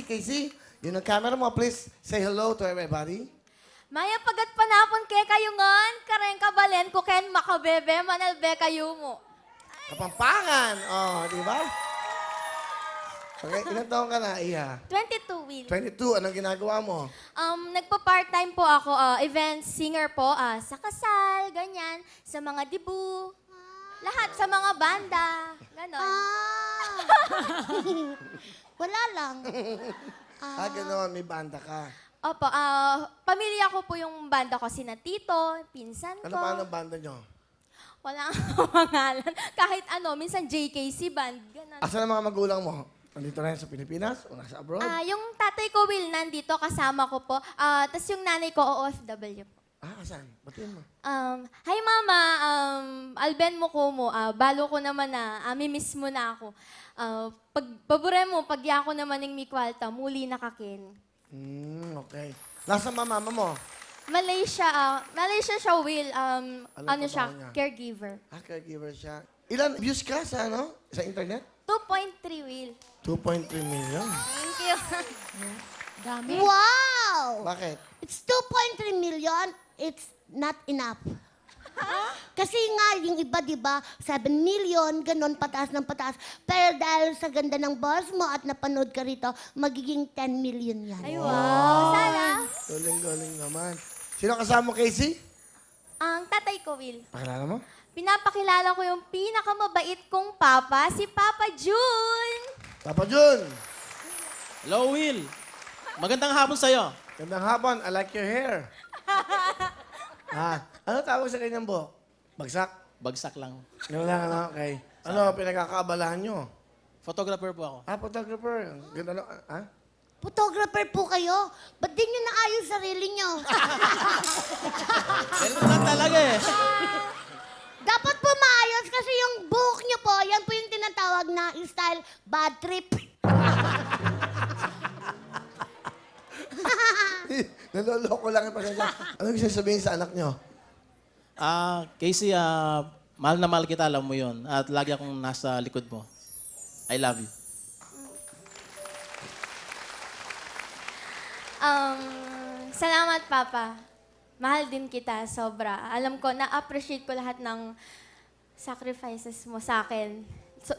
si Casey. Yun ang camera mo. Please say hello to everybody. Maya pagat panapon kay kayungan, kareng kabalen ko ken makabebe manalbe kayo mo. Kapampangan. Oh, di ba? Okay, ilang taon ka na, Iha? 22, Will. 22. Anong ginagawa mo? Nagpa-part-time po ako, event singer po, sa kasal, ganyan, sa mga dibu, lahat, sa mga banda, ganon. Wala lang. Gano'n. May banda ka. Opo, pamilya ko po yung banda ko, sina Tito, pinsan ko. Ano pa ang banda nyo? Wala akong pangalan. Kahit ano, minsan JKC band, ganon. Asan ang mga magulang mo? Nandito rin sa Pilipinas o nasa abroad? Yung tatay ko, Will, nandito, kasama ko po. Tapos yung nanay ko, OFW po. Asan? Batiin mo. Hi mama, alben mo ko mo, balo ko naman na, mimiss mo na ako. Pag babure mo, pag yako naman ng mikwalta, muli nakakin. Okay. Nasaan ba mama mo? Malaysia siya, Will. Ano siya, trabaho niya? caregiver. Caregiver siya. Ilan views ka sa ano? Sa internet? 2.3, Will. 2.3 million. Thank you. Dami. Wow! Bakit? It's 2.3 million. It's not enough. Kasi nga, yung iba, di ba, 7 million, ganon, pataas ng pataas. Pero dahil sa ganda ng boss mo at napanood ka rito, magiging 10 million yan. Ay, wow. Sana. Galing naman. Sino kasama mo, Casey? Ang tatay ko, Will. Pakilala mo? Pinapakilala ko yung pinakamabait kong papa, si Papa June. Papa Jun. Hello, Will. Magandang hapon sa'yo. Gandang hapon. I like your hair. Ano tawag sa kanyang buhok? Bagsak? Bagsak lang. Yun lang, ano? Okay. Ano pinagkakaabalahan nyo? Photographer po ako. Photographer. Ganda na, Photographer po kayo. Ba't di nyo naayos sarili nyo? Ganito lang talaga eh. Dapat po maayos kasi yung buhok nyo po, yan po yung tinatawag na style bad trip. Naloloko lang yung pasensya. Ano gusto sabihin sa anak nyo? Casey, mahal na mahal kita, alam mo yun. At lagi akong nasa likod mo. I love you. Salamat, Papa. Mahal din kita, sobra. Alam ko, na-appreciate ko lahat ng sacrifices mo sa akin.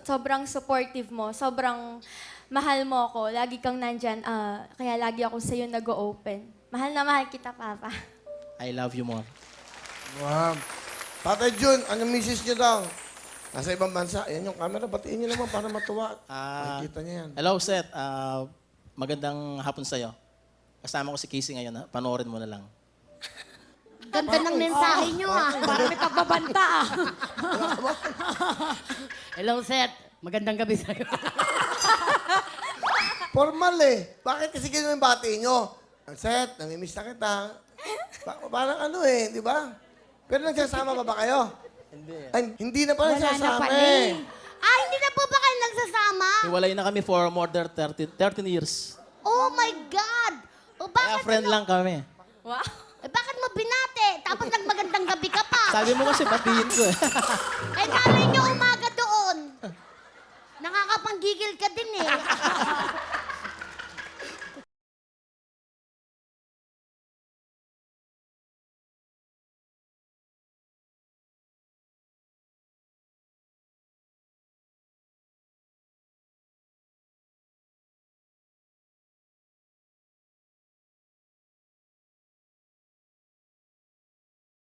Sobrang supportive mo, sobrang mahal mo ako. Lagi kang nandyan, kaya lagi ako sa'yo nag-open. Mahal na mahal kita, Papa. I love you more. Wow. Tatay Jun, ang misis nyo daw? Nasa ibang bansa. Ayan yung camera. Batiin nyo naman para matuwa. Makikita niya yan. Hello, Seth. Magandang hapon sa'yo. Kasama ko si Casey ngayon. Panoorin mo na lang. Ganda ng mensahe nyo, Parang may pagbabanta, Hello, Seth. Magandang gabi sa'yo. Formal eh. Bakit kasi ganyan yung bati nyo? Ang set, namimiss na kita. Parang ano eh, di ba? Pero nagsasama pa ba kayo? Hindi. Ay, hindi na pala Wala na nagsasama pala eh. Hindi na po ba kayo nagsasama? Hiwalay na kami for more than 13 years. Oh my God! O Kaya bakit, friend lang kami. Wow. bakit mo binate? Tapos nagmagandang gabi ka pa. Sabi mo kasi batiin ko eh. Eh, malay nyo umaga doon. Nakakapanggigil ka din eh.